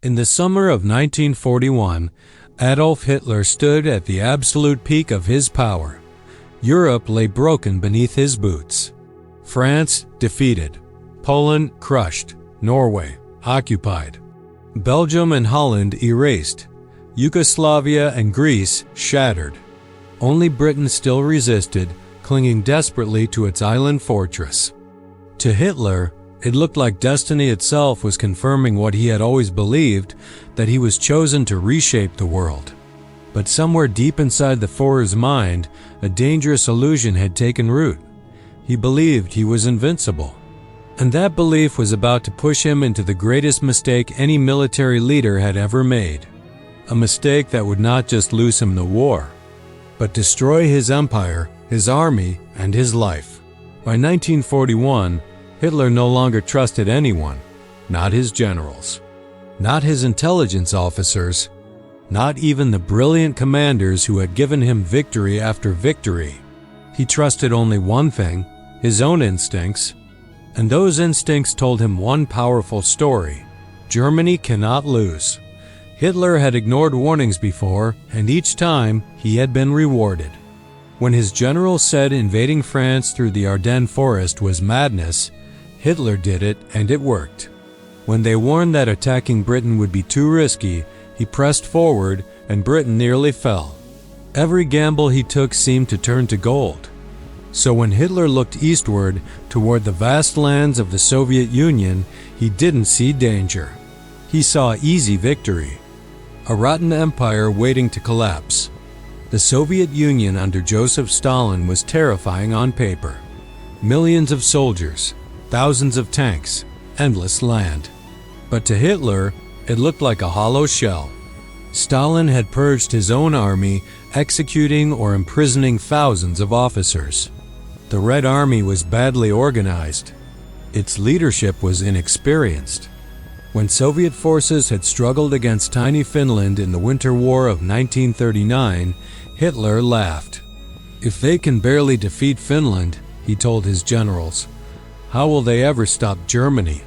In the summer of 1941, Adolf Hitler stood at the absolute peak of his power. Europe lay broken beneath his boots. France defeated, Poland crushed, Norway occupied, Belgium and Holland erased, Yugoslavia and Greece shattered. Only Britain still resisted, clinging desperately to its island fortress. To Hitler, it looked like destiny itself was confirming what he had always believed, that he was chosen to reshape the world. But somewhere deep inside the Führer's mind, a dangerous illusion had taken root. He believed he was invincible. And that belief was about to push him into the greatest mistake any military leader had ever made. A mistake that would not just lose him the war, but destroy his empire, his army, and his life. By 1941, Hitler no longer trusted anyone, not his generals, not his intelligence officers, not even the brilliant commanders who had given him victory after victory. He trusted only one thing, his own instincts, and those instincts told him one powerful story: Germany cannot lose. Hitler had ignored warnings before, and each time he had been rewarded. When his generals said invading France through the Ardennes forest was madness, Hitler did it, and it worked. When they warned that attacking Britain would be too risky, he pressed forward, and Britain nearly fell. Every gamble he took seemed to turn to gold. So when Hitler looked eastward, toward the vast lands of the Soviet Union, he didn't see danger. He saw easy victory. A rotten empire waiting to collapse. The Soviet Union under Joseph Stalin was terrifying on paper. Millions of soldiers, thousands of tanks, endless land. But to Hitler, it looked like a hollow shell. Stalin had purged his own army, executing or imprisoning thousands of officers. The Red Army was badly organized. Its leadership was inexperienced. When Soviet forces had struggled against tiny Finland in the Winter War of 1939, Hitler laughed. If they can barely defeat Finland, he told his generals, how will they ever stop Germany?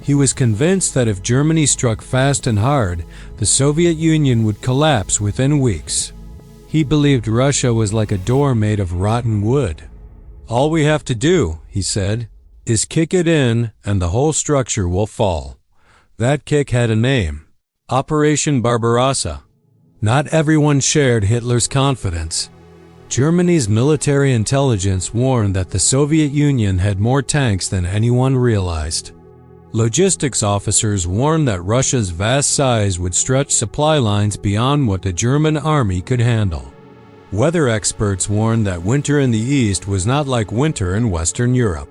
He was convinced that if Germany struck fast and hard, the Soviet Union would collapse within weeks. He believed Russia was like a door made of rotten wood. All we have to do, he said, is kick it in and the whole structure will fall. That kick had a name: Operation Barbarossa. Not everyone shared Hitler's confidence. Germany's military intelligence warned that the Soviet Union had more tanks than anyone realized. Logistics officers warned that Russia's vast size would stretch supply lines beyond what the German army could handle. Weather experts warned that winter in the East was not like winter in Western Europe.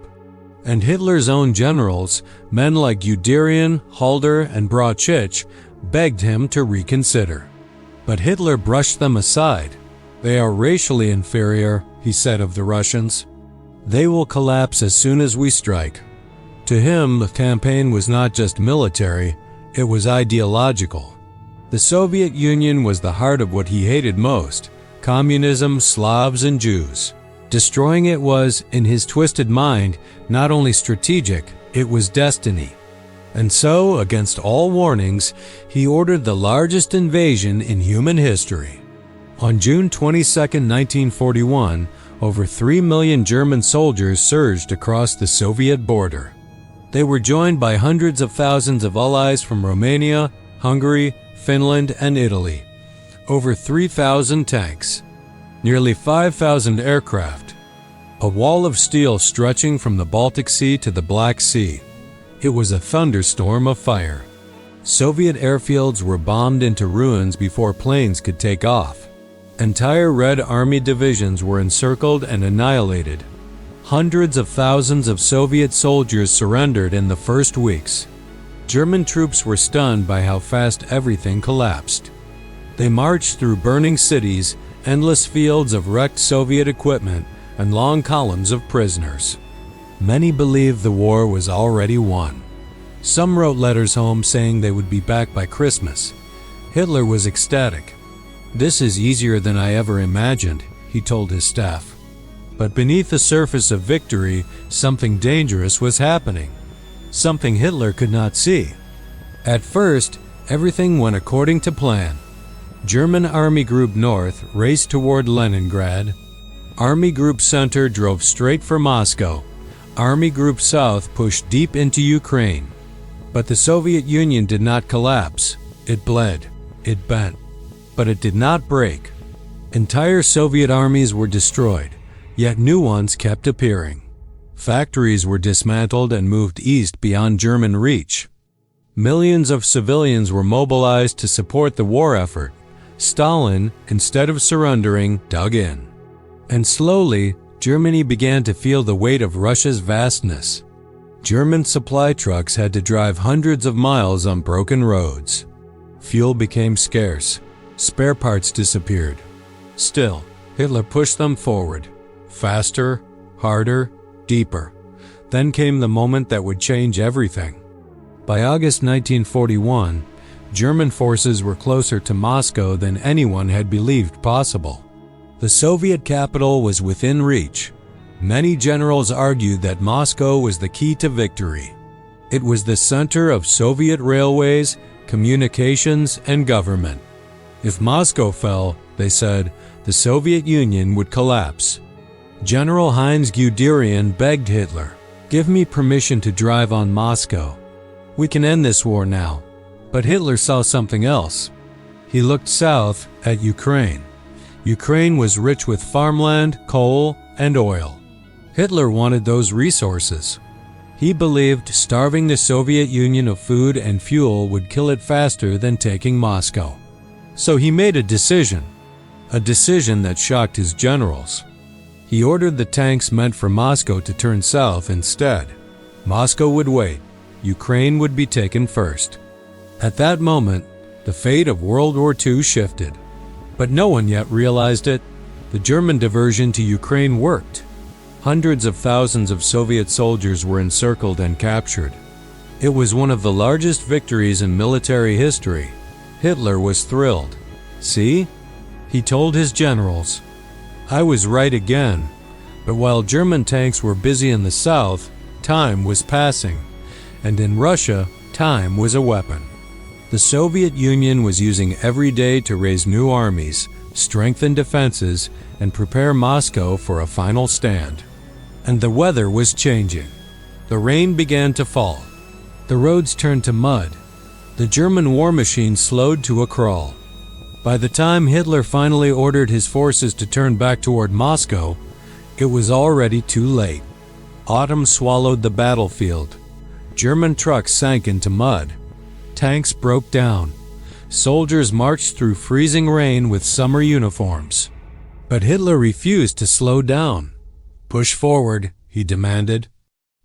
And Hitler's own generals, men like Guderian, Halder, and Brauchitsch, begged him to reconsider. But Hitler brushed them aside. They are racially inferior, he said of the Russians. They will collapse as soon as we strike. To him, the campaign was not just military, it was ideological. The Soviet Union was the heart of what he hated most: communism, Slavs, and Jews. Destroying it was, in his twisted mind, not only strategic, it was destiny. And so, against all warnings, he ordered the largest invasion in human history. On June 22, 1941, over 3 million German soldiers surged across the Soviet border. They were joined by hundreds of thousands of allies from Romania, Hungary, Finland, and Italy. Over 3,000 tanks. Nearly 5,000 aircraft. A wall of steel stretching from the Baltic Sea to the Black Sea. It was a thunderstorm of fire. Soviet airfields were bombed into ruins before planes could take off. Entire Red Army divisions were encircled and annihilated. Hundreds of thousands of Soviet soldiers surrendered in the first weeks. German troops were stunned by how fast everything collapsed. They marched through burning cities, endless fields of wrecked Soviet equipment, and long columns of prisoners. Many believed the war was already won. Some wrote letters home saying they would be back by Christmas. Hitler was ecstatic. "This is easier than I ever imagined," he told his staff. But beneath the surface of victory, something dangerous was happening. Something Hitler could not see. At first, Everything went according to plan. German Army Group North raced toward Leningrad. Army Group Center drove straight for Moscow. Army Group South pushed deep into Ukraine. But the Soviet Union did not collapse. It bled. It bent. But it did not break. Entire Soviet armies were destroyed, yet new ones kept appearing. Factories were dismantled and moved east beyond German reach. Millions of civilians were mobilized to support the war effort. Stalin, instead of surrendering, dug in. And slowly, Germany began to feel the weight of Russia's vastness. German supply trucks had to drive hundreds of miles on broken roads. Fuel became scarce. Spare parts disappeared. Still, Hitler pushed them forward. Faster, harder, deeper. Then came the moment that would change everything. By August 1941, German forces were closer to Moscow than anyone had believed possible. The Soviet capital was within reach. Many generals argued that Moscow was the key to victory. It was the center of Soviet railways, communications, and government. If Moscow fell, they said, the Soviet Union would collapse. General Heinz Guderian begged Hitler, "Give me permission to drive on Moscow. We can end this war now." But Hitler saw something else. He looked south at Ukraine. Ukraine was rich with farmland, coal, and oil. Hitler wanted those resources. He believed starving the Soviet Union of food and fuel would kill it faster than taking Moscow. So he made a decision that shocked his generals. He ordered the tanks meant for Moscow to turn south instead. Moscow would wait. Ukraine would be taken first. At that moment, the fate of World War II shifted. But no one yet realized it. The German diversion to Ukraine worked. Hundreds of thousands of Soviet soldiers were encircled and captured. It was one of the largest victories in military history. Hitler was thrilled. "See?" he told his generals. "I was right again." But while German tanks were busy in the south, time was passing. And in Russia, time was a weapon. The Soviet Union was using every day to raise new armies, strengthen defenses, and prepare Moscow for a final stand. And the weather was changing. The rain began to fall. The roads turned to mud. The German war machine slowed to a crawl. By the time Hitler finally ordered his forces to turn back toward Moscow, it was already too late. Autumn swallowed the battlefield. German trucks sank into mud. Tanks broke down. Soldiers marched through freezing rain with summer uniforms. But Hitler refused to slow down. "Push forward," he demanded.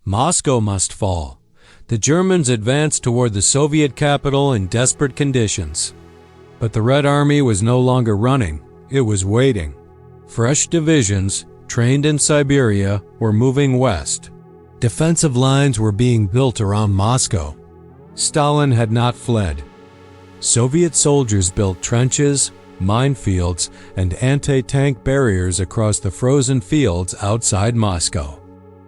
Moscow must fall. The Germans advanced toward the Soviet capital in desperate conditions. But the Red Army was no longer running. It was waiting. Fresh divisions, trained in Siberia, were moving west. Defensive lines were being built around Moscow. Stalin had not fled. Soviet soldiers built trenches, minefields, and anti-tank barriers across the frozen fields outside Moscow.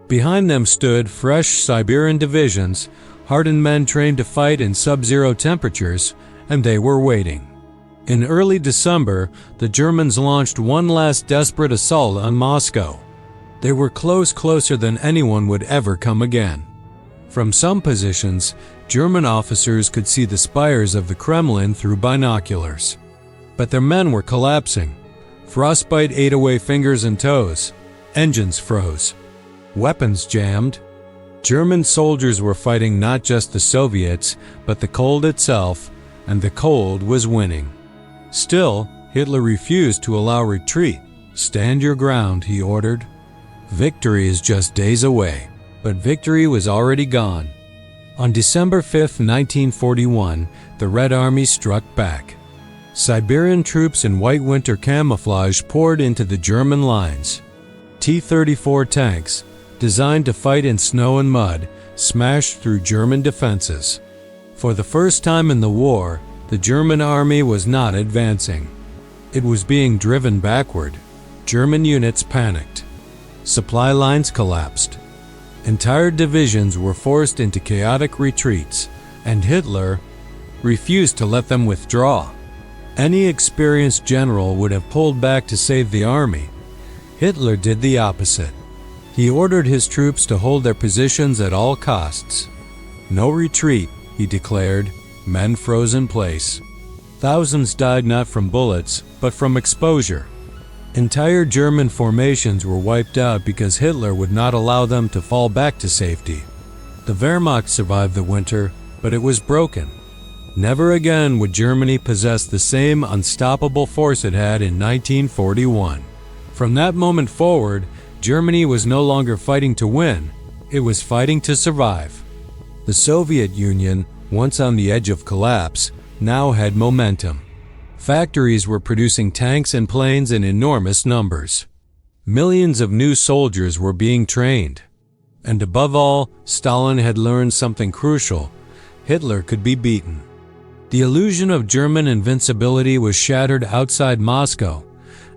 Behind them stood fresh Siberian divisions, hardened men trained to fight in sub-zero temperatures, and they were waiting. In early December, the Germans launched one last desperate assault on Moscow. They were closer than anyone would ever come again. From some positions, German officers could see the spires of the Kremlin through binoculars. But their men were collapsing. Frostbite ate away fingers and toes. Engines froze. Weapons jammed. German soldiers were fighting not just the Soviets, but the cold itself, and the cold was winning. Still, Hitler refused to allow retreat. "Stand your ground," he ordered. Victory is just days away, but victory was already gone. On December 5, 1941, the Red Army struck back. Siberian troops in white winter camouflage poured into the German lines. T-34 tanks, designed to fight in snow and mud, smashed through German defenses. For the first time in the war, the German army was not advancing. It was being driven backward. German units panicked. Supply lines collapsed. Entire divisions were forced into chaotic retreats, and Hitler refused to let them withdraw. Any experienced general would have pulled back to save the army. Hitler did the opposite. He ordered his troops to hold their positions at all costs. No retreat, he declared. Men froze in place. Thousands died not from bullets, but from exposure. Entire German formations were wiped out because Hitler would not allow them to fall back to safety. The Wehrmacht survived the winter, but it was broken. Never again would Germany possess the same unstoppable force it had in 1941. From that moment forward, Germany was no longer fighting to win, it was fighting to survive. The Soviet Union, once on the edge of collapse, now had momentum. Factories were producing tanks and planes in enormous numbers. Millions of new soldiers were being trained. And above all, Stalin had learned something crucial: Hitler could be beaten. The illusion of German invincibility was shattered outside Moscow,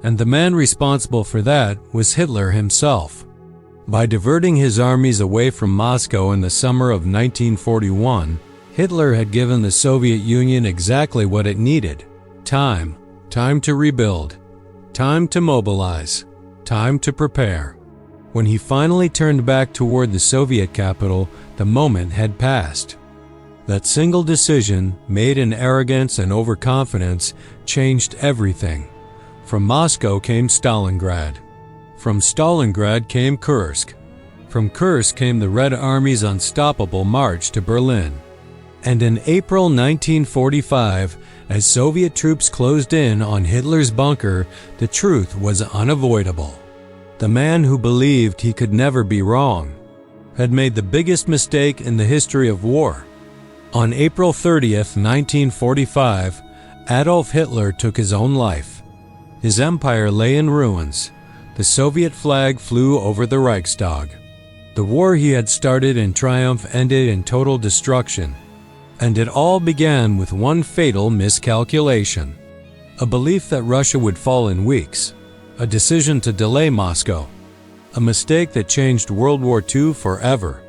and the man responsible for that was Hitler himself. By diverting his armies away from Moscow in the summer of 1941, Hitler had given the Soviet Union exactly what it needed: time to rebuild, time to mobilize, time to prepare. When he finally turned back toward the Soviet capital, the moment had passed. That single decision, made in arrogance and overconfidence, changed everything. From Moscow came Stalingrad. From Stalingrad came Kursk. From Kursk came the Red Army's unstoppable march to Berlin. And in April 1945, as Soviet troops closed in on Hitler's bunker, the truth was unavoidable. The man who believed he could never be wrong had made the biggest mistake in the history of war. On April 30th, 1945, Adolf Hitler took his own life. His empire lay in ruins. The Soviet flag flew over the Reichstag. The war he had started in triumph ended in total destruction. And it all began with one fatal miscalculation. A belief that Russia would fall in weeks. A decision to delay Moscow. A mistake that changed World War II forever.